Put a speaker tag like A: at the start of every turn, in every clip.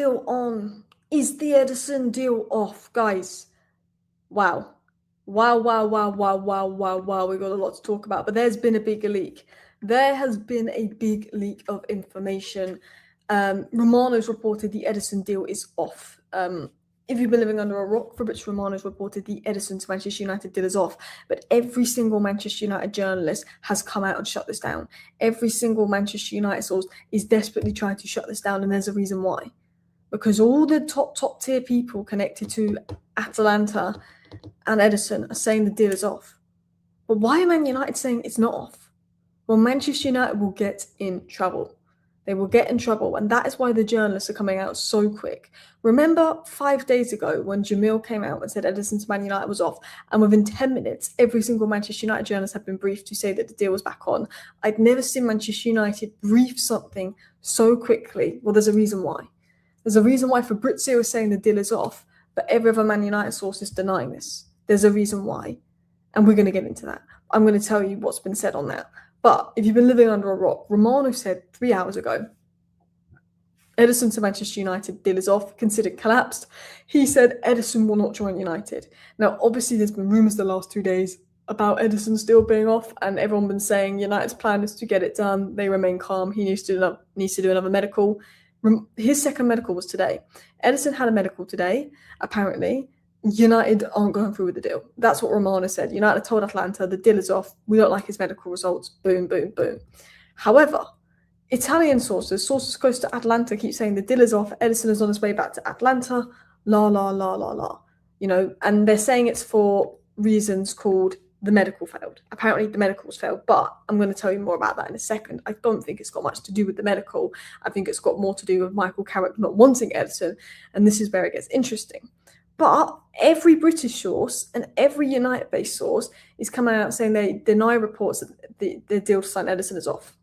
A: deal on? Is the Ederson deal off, guys? Wow. Wow. We've got a lot to talk about, but there's been a big leak. There has been a big leak of information. Romano's reported the Ederson deal is off. If you've been living under a rock, Fabrizio Romano's reported the Ederson to Manchester United deal is off, but every single Manchester United journalist has come out and shut this down. Every single Manchester United source is desperately trying to shut this down, and there's a reason why. Because all the top tier people connected to Atalanta and Ederson are saying the deal is off. But why are Man United saying it's not off? Well, Manchester United will get in trouble. They will get in trouble, and that is why the journalists are coming out so quick. Remember 5 days ago when Jamil came out and said Ederson to Man United was off, and within 10 minutes, every single Manchester United journalist had been briefed to say that the deal was back on. I'd never seen Manchester United brief something so quickly. Well, there's a reason why. There's a reason why Fabrizio is saying the deal is off, but every other Man United source is denying this. There's a reason why, and we're going to get into that. I'm going to tell you what's been said on that. But if you've been living under a rock, Romano said 3 hours ago, Ederson to Manchester United, deal is off, considered collapsed. He said Ederson will not join United. Now, obviously, there's been rumours the last 2 days about Ederson still being off, and everyone been saying United's plan is to get it done. They remain calm. He needs to do another medical. His second medical was today. Ederson had a medical today, apparently. United aren't going through with the deal. That's what Romano said. United told Atlanta the deal is off. We don't like his medical results. Boom, boom, boom. However, Italian sources close to Atlanta keep saying the deal is off. Ederson is on his way back to Atlanta. La, la, la, la, la. You know, and they're saying it's for reasons called the medical failed. Apparently the medical's failed, but I'm going to tell you more about that in a second. I don't think it's got much to do with the medical. I think it's got more to do with Michael Carrick not wanting Ederson, and this is where it gets interesting. But every British source and every United-based source is coming out saying they deny reports that the deal to sign Ederson is off.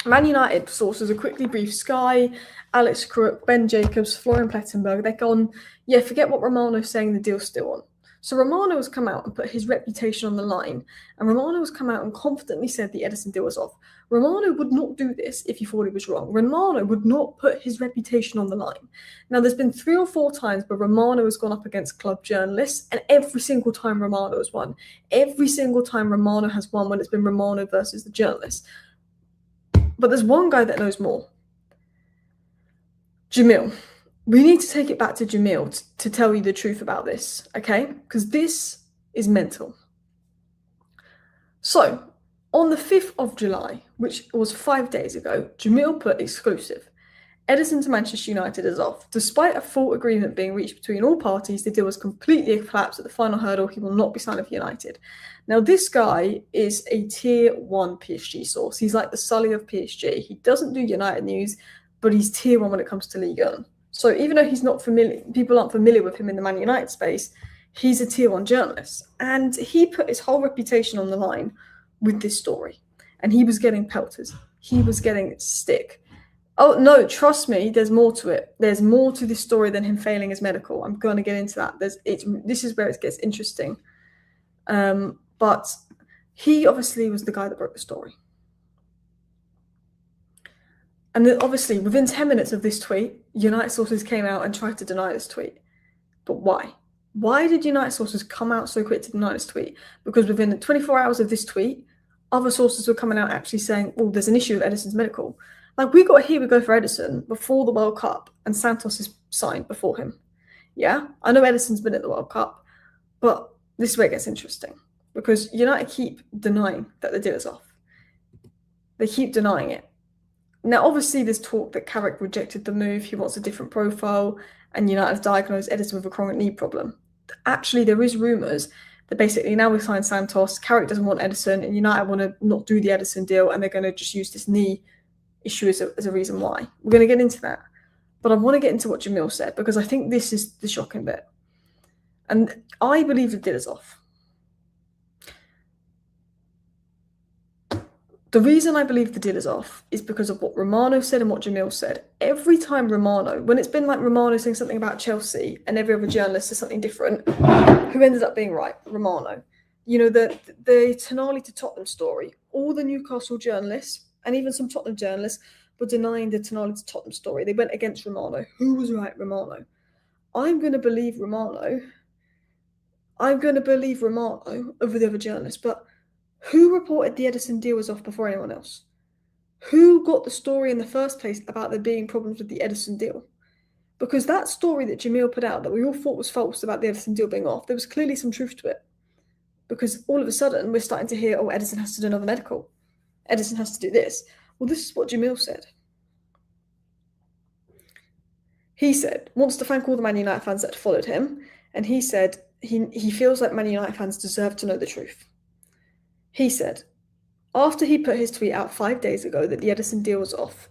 A: Man United sources are quickly briefed Sky, Alex Crook, Ben Jacobs, Florian Plettenberg. They're gone, yeah, forget what Romano's saying, the deal's still on. So Romano has come out and put his reputation on the line, and Romano has come out and confidently said the Ederson deal was off. Romano would not do this if he thought he was wrong. Romano would not put his reputation on the line. Now, there's been 3 or 4 times where Romano has gone up against club journalists, and every single time Romano has won. Every single time Romano has won when it's been Romano versus the journalist. But there's one guy that knows more. Jamil. We need to take it back to Jamil to tell you the truth about this, okay? Because this is mental. So, on the 5th of July, which was 5 days ago, Jamil put exclusive. Ederson to Manchester United is off. Despite a full agreement being reached between all parties, the deal was completely collapsed at the final hurdle. He will not be signed with United. Now, this guy is a tier 1 PSG source. He's like the Sully of PSG. He doesn't do United news, but he's tier 1 when it comes to Ligue 1. So even though he's not familiar, people aren't familiar with him in the Man United space, he's a tier 1 journalist. And he put his whole reputation on the line with this story. And he was getting pelters. He was getting stick. Oh, no, trust me, there's more to it. There's more to this story than him failing his medical. I'm going to get into that. This is where it gets interesting. But he obviously was the guy that broke the story. And then obviously, within 10 minutes of this tweet, United sources came out and tried to deny this tweet. But why? Why did United sources come out so quick to deny this tweet? Because within the 24 hours of this tweet, other sources were coming out actually saying, oh, there's an issue with Ederson's medical. Like, we got Here We Go for Ederson before the World Cup, and Santos is signed before him. Yeah? I know Ederson's been at the World Cup, but this is where it gets interesting. Because United keep denying that the deal is off. They keep denying it. Now, obviously, there's talk that Carrick rejected the move. He wants a different profile, and United have diagnosed Ederson with a chronic knee problem. Actually, there is rumours that basically now we signed Santos, Carrick doesn't want Ederson, and United want to not do the Ederson deal, and they're going to just use this knee issue as a reason why. We're going to get into that. But I want to get into what Jamil said, because I think this is the shocking bit. And I believe the deal is off. The reason I believe the deal is off is because of what Romano said and what Jamil said. Every time Romano, when it's been like Romano saying something about Chelsea and every other journalist says something different, who ended up being right? Romano. You know, the Tonali to Tottenham story, all the Newcastle journalists and even some Tottenham journalists were denying the Tonali to Tottenham story. They went against Romano. Who was right? Romano. I'm going to believe Romano. I'm going to believe Romano over the other journalists. But who reported the Ederson deal was off before anyone else? Who got the story in the first place about there being problems with the Ederson deal? Because that story that Jamil put out that we all thought was false about the Ederson deal being off, there was clearly some truth to it. Because all of a sudden, we're starting to hear, oh, Ederson has to do another medical. Ederson has to do this. Well, this is what Jamil said. He said, wants to thank all the Man United fans that followed him. And he said he feels like Man United fans deserve to know the truth. He said, after he put his tweet out 5 days ago that the Ederson deal was off,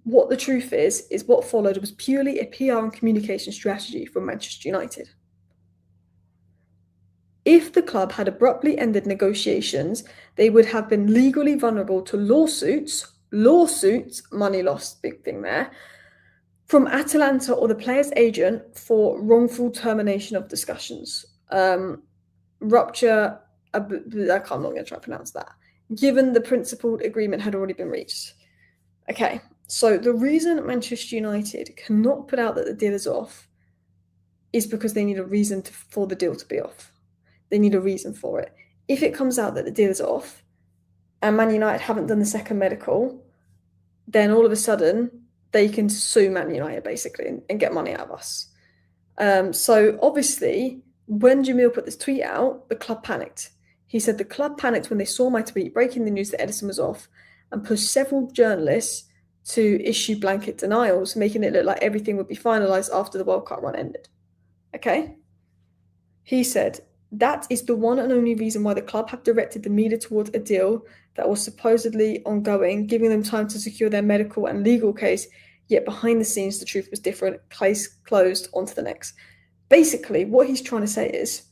A: what the truth is what followed was purely a PR and communication strategy from Manchester United. If the club had abruptly ended negotiations, they would have been legally vulnerable to lawsuits, money lost, big thing there, from Atalanta or the player's agent for wrongful termination of discussions. Rupture, I'm not going to try to pronounce that, given the principled agreement had already been reached. Okay, so the reason Manchester United cannot put out that the deal is off is because they need a reason for the deal to be off. They need a reason for it. If it comes out that the deal is off and Man United haven't done the second medical, then all of a sudden they can sue Man United basically and get money out of us. So obviously, when Jamil put this tweet out, the club panicked. He said the club panicked when they saw my tweet breaking the news that Ederson was off and pushed several journalists to issue blanket denials, making it look like everything would be finalised after the World Cup run ended. Okay? He said, that is the one and only reason why the club have directed the media towards a deal that was supposedly ongoing, giving them time to secure their medical and legal case, yet behind the scenes the truth was different. Case closed, on to the next. Basically, what he's trying to say is,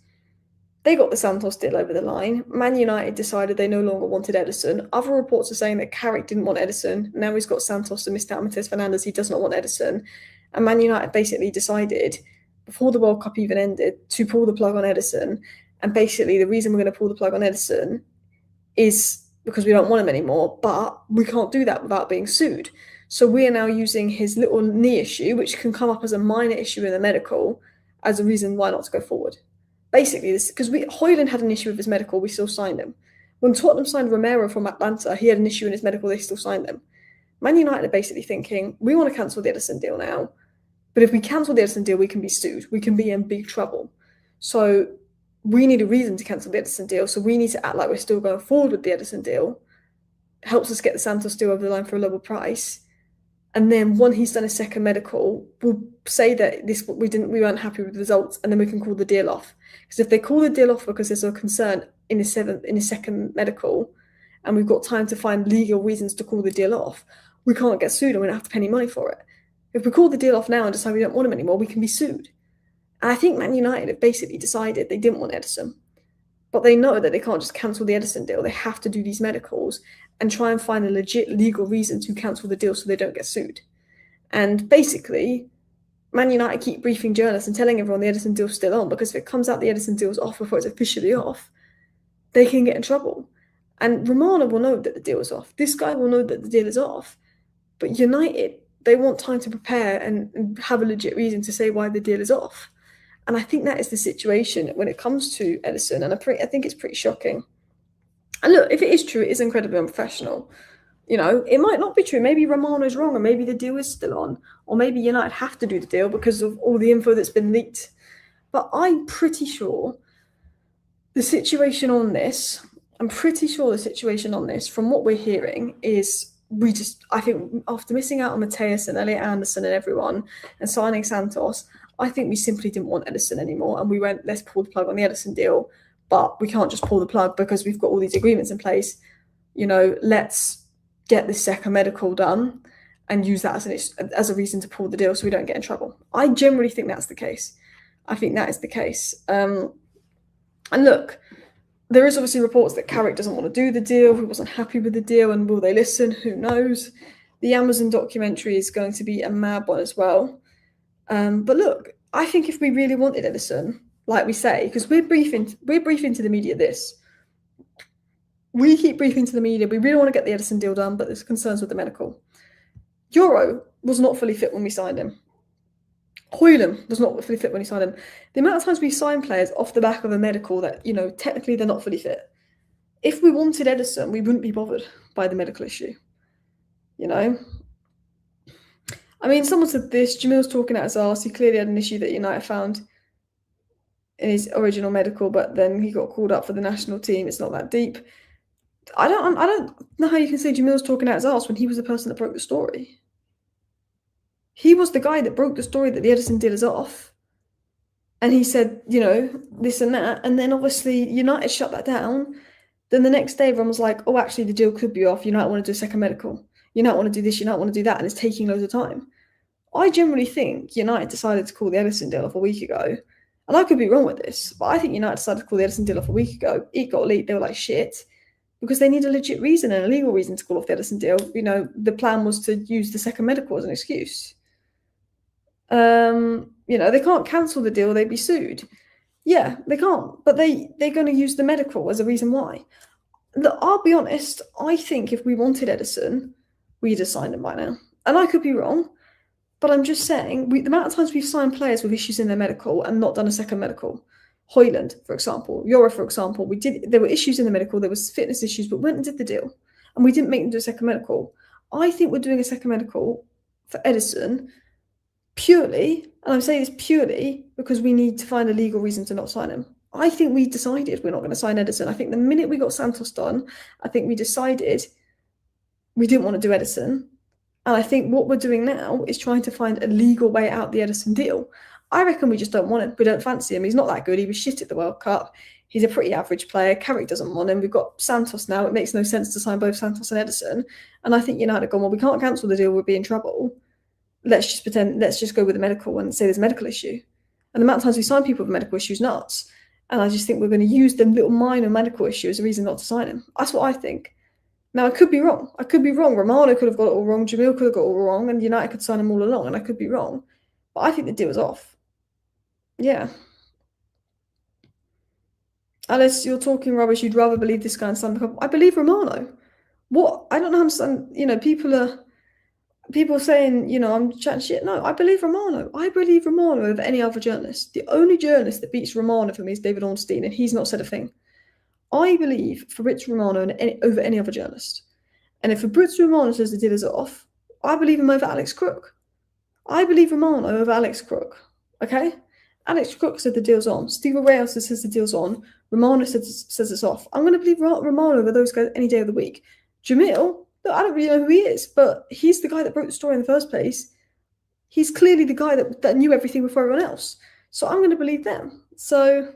A: they got the Santos deal over the line. Man United decided they no longer wanted Ederson. Other reports are saying that Carrick didn't want Ederson. Now he's got Santos and missed out on Matheus Fernandes. He does not want Ederson. And Man United basically decided, before the World Cup even ended, to pull the plug on Ederson. And basically, the reason we're going to pull the plug on Ederson is because we don't want him anymore. But we can't do that without being sued. So we are now using his little knee issue, which can come up as a minor issue in the medical, as a reason why not to go forward. Basically, this because Højlund had an issue with his medical, we still signed him. When Tottenham signed Romero from Atlanta, he had an issue in his medical, they still signed him. Man United are basically thinking, we want to cancel the Ederson deal now, but if we cancel the Ederson deal, we can be sued. We can be in big trouble. So we need a reason to cancel the Ederson deal, so we need to act like we're still going forward with the Ederson deal. It helps us get the Santos deal over the line for a lower price. And then when he's done a second medical, we'll say that we weren't happy with the results, and then we can call the deal off. Because if they call the deal off because there's a concern in his second medical, and we've got time to find legal reasons to call the deal off, we can't get sued and we don't have to pay any money for it. If we call the deal off now and decide we don't want him anymore, we can be sued. And I think Man United have basically decided they didn't want Ederson. But they know that they can't just cancel the Ederson deal. They have to do these medicals and try and find a legit legal reason to cancel the deal so they don't get sued. And basically, Man United keep briefing journalists and telling everyone the Ederson deal's still on, because if it comes out the Ederson deal's off before it's officially off, they can get in trouble. And Romano will know that the deal is off. This guy will know that the deal is off. But United, they want time to prepare and have a legit reason to say why the deal is off. And I think that is the situation when it comes to Ederson. And I think it's pretty shocking. And look, if it is true, it is incredibly unprofessional. You know, it might not be true. Maybe Romano's wrong, and maybe the deal is still on. Or maybe United have to do the deal because of all the info that's been leaked. But I'm pretty sure the situation on this, from what we're hearing, is I think after missing out on Matheus and Elliot Anderson and everyone and signing Santos, I think we simply didn't want Ederson anymore. And we went, let's pull the plug on the Ederson deal. But we can't just pull the plug because we've got all these agreements in place. You know, let's get this second medical done and use that as a reason to pull the deal so we don't get in trouble. I generally think that's the case. I think that is the case. And look, there is obviously reports that Carrick doesn't want to do the deal. He wasn't happy with the deal. And will they listen? Who knows? The Amazon documentary is going to be a mad one as well. But look, I think if we really wanted Ederson, like we say, because we're briefing to the media this. We keep briefing to the media. We really want to get the Ederson deal done, but there's concerns with the medical. Euro was not fully fit when we signed him. Højlund was not fully fit when he signed him. The amount of times we sign players off the back of a medical that, you know, technically they're not fully fit. If we wanted Ederson, we wouldn't be bothered by the medical issue. You know? I mean, someone said this, Jamil's talking out his arse. He clearly had an issue that United found in his original medical, but then he got called up for the national team. It's not that deep. I don't know how you can say Jamil's talking out his arse when he was the person that broke the story. He was the guy that broke the story that the Ederson deal is off. And he said, you know, this and that. And then obviously United shut that down. Then the next day everyone was like, oh, actually the deal could be off. United want to do a second medical. United want to do this, United want to do that. And it's taking loads of time. I generally think United decided to call the Ederson deal off a week ago. And I could be wrong with this, but I think United decided to call the Ederson deal off a week ago. It got leaked. They were like, shit. Because they need a legit reason and a legal reason to call off the Ederson deal. You know, the plan was to use the second medical as an excuse. You know, they can't cancel the deal, they'd be sued. Yeah, they can't, but they're going to use the medical as a reason why. Look, I'll be honest, I think if we wanted Ederson, we'd have signed him by now. And I could be wrong, but I'm just saying, the amount of times we've signed players with issues in their medical and not done a second medical. Højlund, for example, Euro, for example, there were issues in the medical, there was fitness issues, but went and did the deal. And we didn't make them do a second medical. I think we're doing a second medical for Ederson purely, and I'm saying this purely because we need to find a legal reason to not sign him. I think we decided we're not going to sign Ederson. I think the minute we got Santos done, I think we decided we didn't want to do Ederson. And I think what we're doing now is trying to find a legal way out the Ederson deal. I reckon we just don't want him. We don't fancy him. He's not that good. He was shit at the World Cup. He's a pretty average player. Carrick doesn't want him. We've got Santos now. It makes no sense to sign both Santos and Ederson. And I think United have gone, well, we can't cancel the deal. We'll be in trouble. Let's just go with the medical and say there's a medical issue. And the amount of times we sign people with medical issues, nuts. And I just think we're going to use the little minor medical issue as a reason not to sign him. That's what I think. Now, I could be wrong. I could be wrong. Romano could have got it all wrong. Jamil could have got it all wrong. And United could sign him all along. And I could be wrong. But I think the deal is off. Yeah. Alice, you're talking rubbish. You'd rather believe this guy and sign the cup. I believe Romano. What? I don't understand. You know, people saying, you know, I'm chatting shit. No, I believe Romano. I believe Romano over any other journalist. The only journalist that beats Romano for me is David Ornstein, and he's not said a thing. I believe Fabrizio Romano over any other journalist. And if Fabrizio Romano says the deal is off, I believe him over Alex Crook. I believe Romano over Alex Crook. Okay? Alex Crook said the deal's on. Steve Reyes says the deal's on. Romano says it's off. I'm going to believe Romano over those guys any day of the week. Jamil, look, I don't really know who he is, but he's the guy that broke the story in the first place. He's clearly the guy that knew everything before everyone else. So I'm going to believe them. So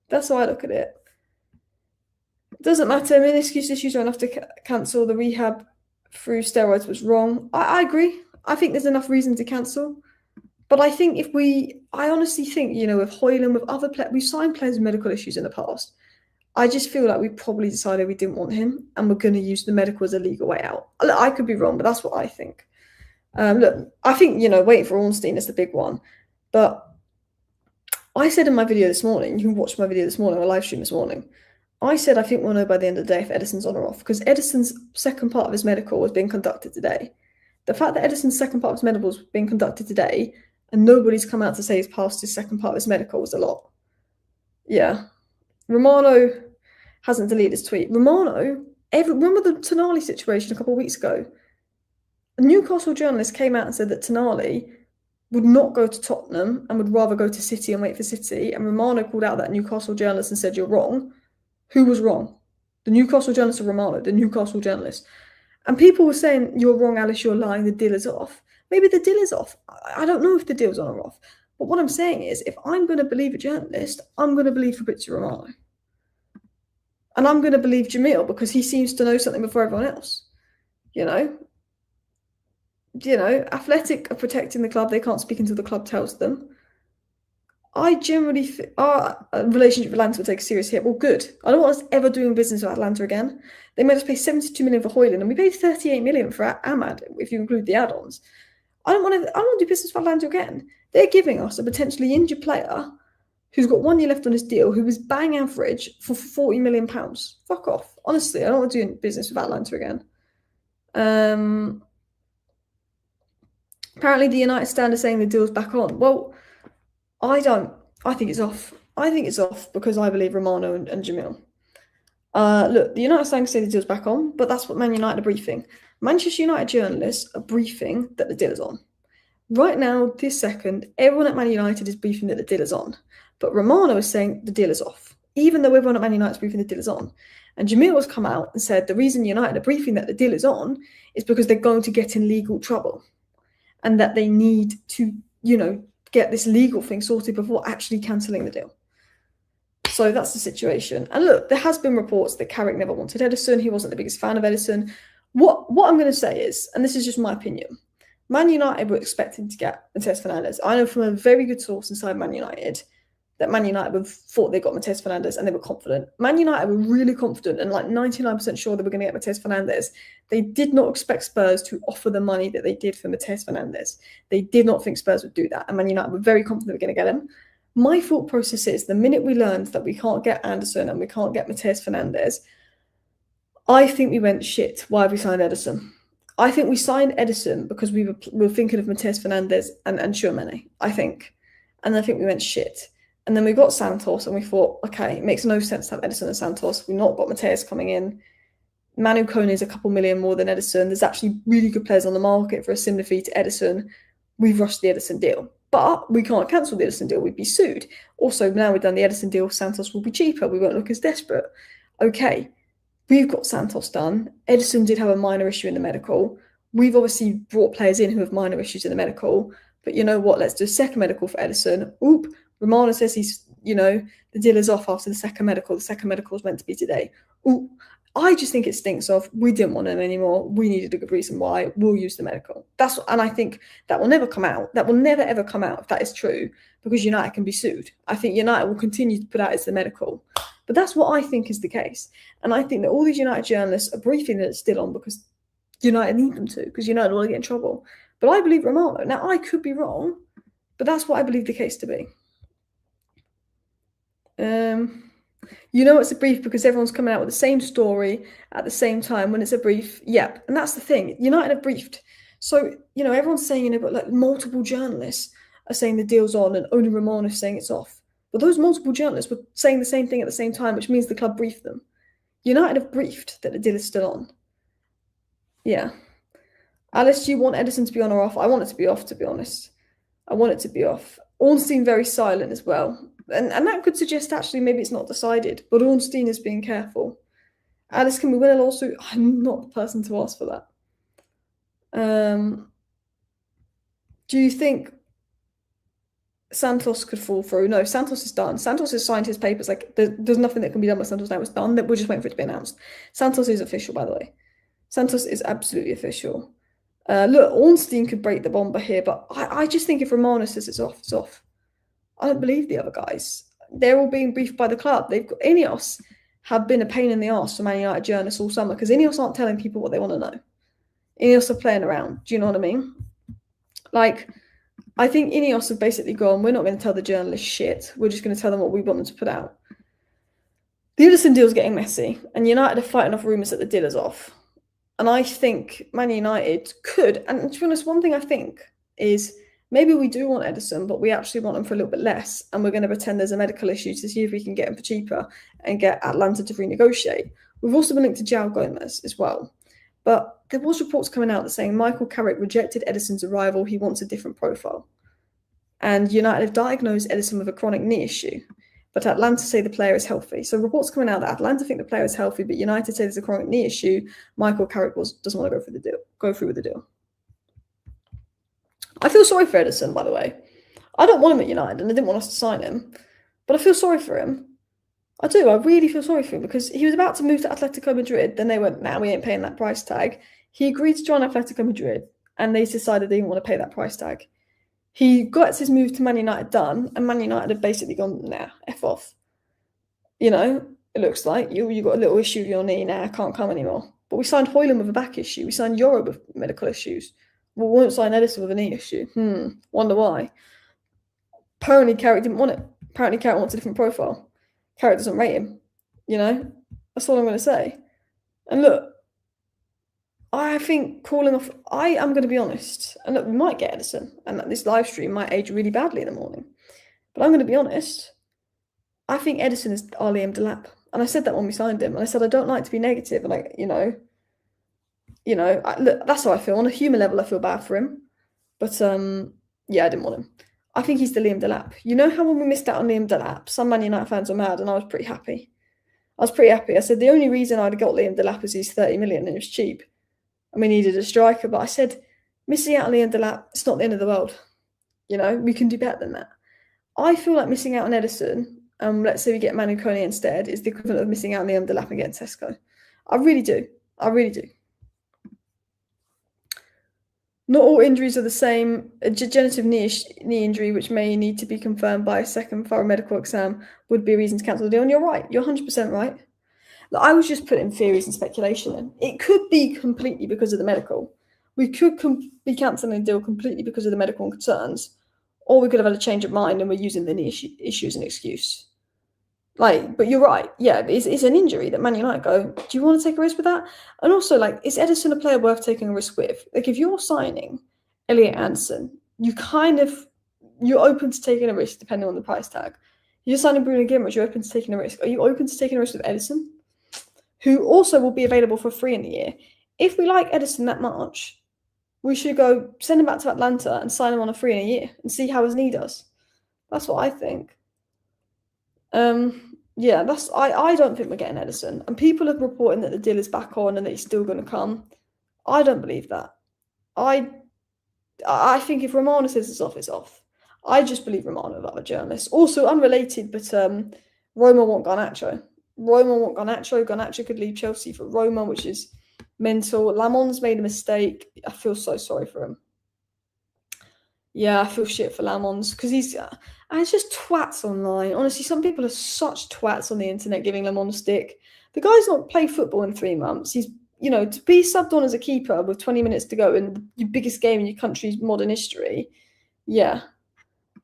A: that's how I look at it. It doesn't matter. Meniscus issues are enough to cancel. The rehab through steroids was wrong. I agree. I think there's enough reason to cancel. But I think I honestly think, you know, with Højlund, with other players, we've signed players with medical issues in the past. I just feel like we probably decided we didn't want him and we're going to use the medical as a legal way out. I could be wrong, but that's what I think. Look, I think, you know, waiting for Ornstein is the big one. But I said in my video this morning, you can watch my video this morning, or live stream this morning, I said I think we'll know by the end of the day if Ederson's on or off, because Ederson's second part of his medical was being conducted today. The fact that Ederson's second part of his medical was being conducted today and nobody's come out to say he's passed his second part of his medical was a lot. Yeah. Romano hasn't deleted his tweet. Romano, remember the Tonali situation a couple of weeks ago? A Newcastle journalist came out and said that Tonali would not go to Tottenham and would rather go to City and wait for City. And Romano called out that Newcastle journalist and said, you're wrong. Who was wrong? The Newcastle journalist or Romano? The Newcastle journalist. And people were saying, you're wrong, Alice, you're lying, the deal is off. Maybe the deal is off. I don't know if the deal's on or off. But what I'm saying is, if I'm going to believe a journalist, I'm going to believe Fabrizio Romano. And I'm going to believe Jamil because he seems to know something before everyone else. You know, Athletic are protecting the club. They can't speak until the club tells them. I generally think our relationship with Atlanta will take a serious hit. Well, good. I don't want us ever doing business with Atlanta again. They made us pay 72 million for Højlund, and we paid 38 million for Ahmad, if you include the add-ons. I don't want to do business with Atlanta again. They're giving us a potentially injured player who's got 1 year left on his deal, who was bang average for £40 million. Fuck off. Honestly, I don't want to do business with Atlanta again. Apparently, the United stand are saying the deal's back on. Well, I don't. I think it's off. I think it's off because I believe Romano and Jamil. Look, the United stand say the deal's back on, but that's what Man United are briefing. Manchester United journalists are briefing that the deal is on. Right now, this second, everyone at Man United is briefing that the deal is on. But Romano is saying the deal is off, even though everyone at Man United is briefing the deal is on. And Jamil has come out and said the reason United are briefing that the deal is on is because they're going to get in legal trouble. And that they need to, get this legal thing sorted before actually cancelling the deal. So that's the situation. And look, there has been reports that Carrick never wanted Ederson. He wasn't the biggest fan of Ederson. What I'm going to say is, and this is just my opinion, Man United were expecting to get Matheus Fernandes. I know from a very good source inside Man United that Man United thought they got Matheus Fernandes and they were confident. Man United were really confident and like 99% sure they were going to get Matheus Fernandes. They did not expect Spurs to offer the money that they did for Matheus Fernandes. They did not think Spurs would do that. And Man United were very confident they were going to get him. My thought process is the minute we learned that we can't get Anderson and we can't get Matheus Fernandes, I think we went, shit, why have we signed Ederson? I think we signed Ederson because we were thinking of Matheus Fernandes and Tchouaméni, I think. And I think we went, shit. And then we got Santos and we thought, okay, it makes no sense to have Ederson and Santos. We've not got Matheus coming in. Manu Kone is a couple million more than Ederson. There's actually really good players on the market for a similar fee to Ederson. We've rushed the Ederson deal. But we can't cancel the Ederson deal. We'd be sued. Also, now we've done the Ederson deal, Santos will be cheaper. We won't look as desperate. Okay, we've got Santos done. Ederson did have a minor issue in the medical. We've obviously brought players in who have minor issues in the medical. But you know what? Let's do a second medical for Ederson. Oop, Romano says he's, the deal is off after the second medical. The second medical is meant to be today. Oop, I just think it stinks of, we didn't want him anymore. We needed a good reason why. We'll use the medical. And I think that will never come out. That will never, ever come out if that is true, because United can be sued. I think United will continue to put out it's the medical. But that's what I think is the case. And I think that all these United journalists are briefing that it's still on because United need them to, because United want to get in trouble. But I believe Romano. Now, I could be wrong, but that's what I believe the case to be. It's a brief because everyone's coming out with the same story at the same time when it's a brief. Yep. And that's the thing. United have briefed. So, everyone's saying, but like multiple journalists are saying the deal's on and only Romano is saying it's off. But those multiple journalists were saying the same thing at the same time, which means the club briefed them. United have briefed that the deal is still on. Yeah. Alice, do you want Ederson to be on or off? I want it to be off, to be honest. I want it to be off. Ornstein very silent as well. And that could suggest actually maybe it's not decided, but Ornstein is being careful. Alice, can we win a lawsuit? I'm not the person to ask for that. Do you think Santos could fall through? No, Santos is done. Santos has signed his papers. Like there's nothing that can be done with Santos now. It's done. We're just waiting for it to be announced. Santos is official, by the way. Santos is absolutely official. Look, Ornstein could break the bomber here, but I just think if Romano says it's off, it's off. I don't believe the other guys. They're all being briefed by the club. Ineos have been a pain in the arse for Man United journalists all summer because Ineos aren't telling people what they want to know. Ineos are playing around. Do you know what I mean? Like, I think Ineos have basically gone, we're not going to tell the journalists shit. We're just going to tell them what we want them to put out. The Ederson deal is getting messy, and United are fighting off rumours that the deal is off. And I think Man United could, and to be honest, one thing I think is maybe we do want Ederson, but we actually want him for a little bit less, and we're going to pretend there's a medical issue to see if we can get him for cheaper and get Atlanta to renegotiate. We've also been linked to João Gomez as well. But there was reports coming out that saying Michael Carrick rejected Ederson's arrival. He wants a different profile. And United have diagnosed Ederson with a chronic knee issue. But Atlanta say the player is healthy. So reports coming out that Atlanta think the player is healthy, but United say there's a chronic knee issue. Michael Carrick doesn't want to go through with the deal. I feel sorry for Ederson, by the way. I don't want him at United, and I didn't want us to sign him. But I feel sorry for him. I do. I really feel sorry for him because he was about to move to Atletico Madrid. Then they went, nah, we ain't paying that price tag. He agreed to join Atletico Madrid, and they decided they didn't want to pay that price tag. He got his move to Man United done, and Man United have basically gone, nah, F off. It looks like you got a little issue with your knee now, can't come anymore. But we signed Højlund with a back issue. We signed Euro with medical issues. We won't sign Ederson with a knee issue. Wonder why. Apparently Carrick didn't want it. Apparently Carrick wants a different profile. Carrick doesn't rate him. That's all I'm going to say. And look, I think calling off. I am going to be honest, and look, we might get Ederson, and this live stream might age really badly in the morning. But I'm going to be honest. I think Ederson is our Liam Delap, and I said that when we signed him, and I said I don't like to be negative, and look, that's how I feel. On a human level, I feel bad for him, but yeah, I didn't want him. I think he's the Liam Delap. You know how when we missed out on Liam Delap, some Man United fans were mad, and I was pretty happy. I was pretty happy. I said the only reason I'd got Liam Delap is he's 30 million and it was cheap. And we needed a striker, but I said, missing out on Liam Delap, it's not the end of the world. We can do better than that. I feel like missing out on Ederson, let's say we get Manu Kone instead, is the equivalent of missing out on Liam Delap and getting Tesco. I really do. I really do. Not all injuries are the same. A degenerative knee injury, which may need to be confirmed by a second thorough medical exam, would be a reason to cancel the deal. And you're right. You're 100% right. I was just putting theories and speculation in. It could be completely because of the medical. We could be cancelling the deal completely because of the medical concerns, or we could have had a change of mind and we're using the knee issue as an excuse. But you're right. Yeah, it's an injury that Man United go, do you want to take a risk with that? And also, is Ederson a player worth taking a risk with? If you're signing Elliot Anderson, you're open to taking a risk depending on the price tag. You're signing Bruno Guimaraes, you're open to taking a risk. Are you open to taking a risk with Ederson, who also will be available for free in the year? If we like Ederson that much, we should go send him back to Atlanta and sign him on a free in a year and see how his knee does. That's what I think. Yeah, I don't think we're getting Ederson. And people are reporting that the deal is back on and that he's still going to come. I don't believe that. I think if Romano says it's off. I just believe Romano over other journalists. Also unrelated, but Roma want Garnacho. Garnacho could leave Chelsea for Roma, which is mental. Lamon's made a mistake. I feel so sorry for him. Yeah, I feel shit for Lamons because he's just twats online. Honestly, some people are such twats on the internet giving Lamon stick. The guy's not played football in 3 months. He's, to be subbed on as a keeper with 20 minutes to go in your biggest game in your country's modern history. Yeah.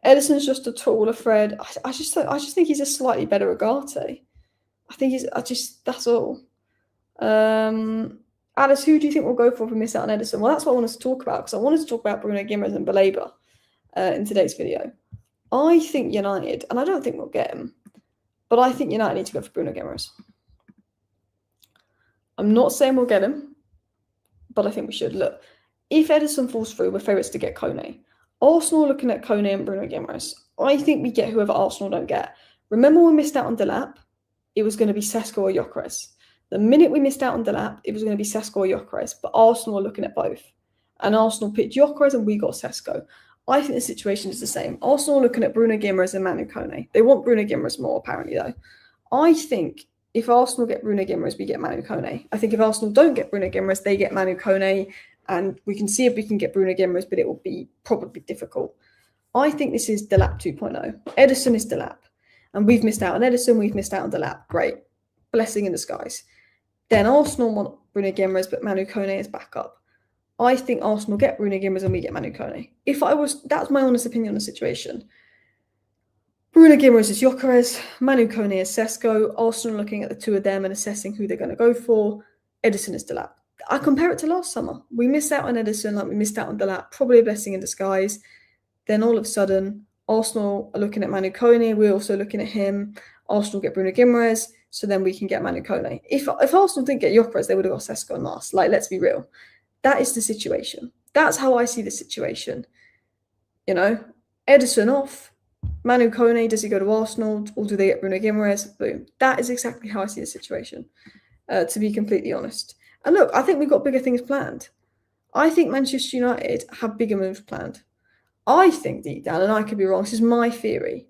A: Ederson's just a taller Fred. I just think he's a slightly better Agate. That's all. Alice, who do you think we'll go for if we miss out on Ederson? Well, that's what I wanted to talk about because I wanted to talk about Bruno Guimaraes and Baleba in today's video. I think United, and I don't think we'll get him, but I think United need to go for Bruno Guimaraes. I'm not saying we'll get him, but I think we should. Look, if Ederson falls through, we're favourites to get Kone. Arsenal are looking at Kone and Bruno Guimaraes. I think we get whoever Arsenal don't get. Remember when we missed out on Delap? It was going to be Sesko or Gyökeres. The minute we missed out on Delap, it was going to be Sesko or Gyökeres, but Arsenal are looking at both. And Arsenal picked Gyökeres and we got Sesko. I think the situation is the same. Arsenal are looking at Bruno Guimaraes and Manu Kone. They want Bruno Guimaraes more, apparently, though. I think if Arsenal get Bruno Guimaraes, we get Manu Kone. I think if Arsenal don't get Bruno Guimaraes, they get Manu Kone, and we can see if we can get Bruno Guimaraes, but it will be probably difficult. I think this is Delap 2.0. Ederson is Delap. And we've missed out on Ederson, we've missed out on Delap. Great. Blessing in disguise. Then Arsenal want Bruno Guimaraes, but Manu Kone is backup. I think Arsenal get Bruno Guimaraes and we get Manu Kone. That's my honest opinion on the situation. Bruno Guimaraes is Gyökeres, Manu Kone is Sesko. Arsenal looking at the two of them and assessing who they're going to go for. Ederson is Delap. I compare it to last summer. We missed out on Ederson like we missed out on Delap. Probably a blessing in disguise. Then all of a sudden, Arsenal are looking at Manu Kone. We're also looking at him. Arsenal get Bruno Guimaraes, so then we can get Manu Kone. If Arsenal didn't get Gyökeres, they would have got Sesko and last. Let's be real. That is the situation. That's how I see the situation. Ederson off. Manu Kone, does he go to Arsenal or do they get Bruno Guimaraes? Boom. That is exactly how I see the situation, to be completely honest. And look, I think we've got bigger things planned. I think Manchester United have bigger moves planned. I think deep down, and I could be wrong, this is my theory,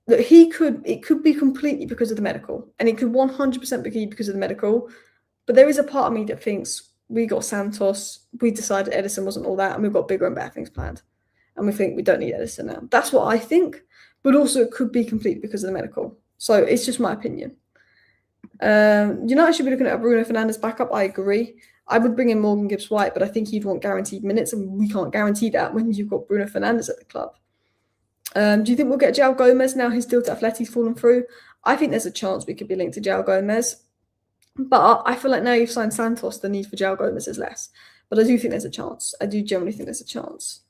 A: that it could be completely because of the medical, and it could 100% be because of the medical. But there is a part of me that thinks we got Santos, we decided Ederson wasn't all that, and we've got bigger and better things planned. And we think we don't need Ederson now. That's what I think. But also it could be completely because of the medical. So it's just my opinion. United should be looking at a Bruno Fernandes backup. I agree. I would bring in Morgan Gibbs-White, but I think he'd want guaranteed minutes, and we can't guarantee that when you've got Bruno Fernandes at the club. Do you think we'll get João Gomez now his deal to Atleti's fallen through? I think there's a chance we could be linked to João Gomez. But I feel like now you've signed Santos, the need for João Gomez is less. But I do think there's a chance. I do generally think there's a chance.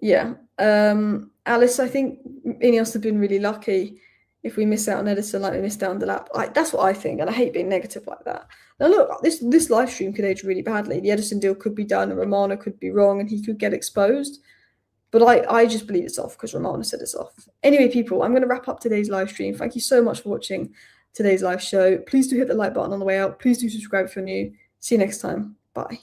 A: Yeah. Alice, I think Ineos have been really lucky if we miss out on Ederson like we missed out on the lap. That's what I think, and I hate being negative like that. Now look, this live stream could age really badly. The Ederson deal could be done, and Romano could be wrong, and he could get exposed. But I just believe it's off because Romano said it's off. Anyway, people, I'm going to wrap up today's live stream. Thank you so much for watching today's live show. Please do hit the like button on the way out. Please do subscribe if you're new. See you next time. Bye.